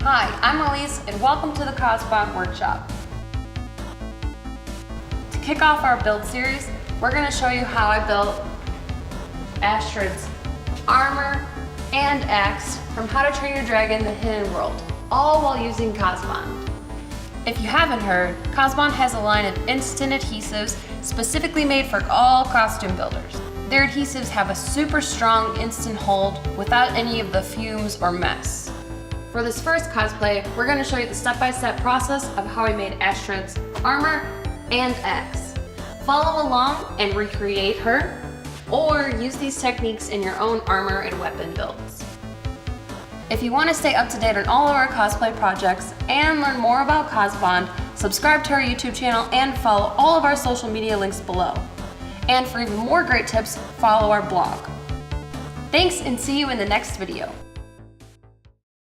Hi, I'm Elise and welcome to the CosBond workshop. To kick off our build series, we're going to show you how I built Astrid's armor and axe from How to Train Your Dragon: The Hidden World, all while using CosBond. If you haven't heard, CosBond has a line of instant adhesives specifically made for all costume builders. Their adhesives have a super strong instant hold without any of the fumes or mess. For this first cosplay, we're going to show you the step-by-step process of how we made Astrid's armor and axe. Follow along and recreate her, or use these techniques in your own armor and weapon builds. If you want to stay up to date on all of our cosplay projects and learn more about CosBond, subscribe to our YouTube channel and follow all of our social media links below. And for even more great tips, follow our blog. Thanks and see you in the next video.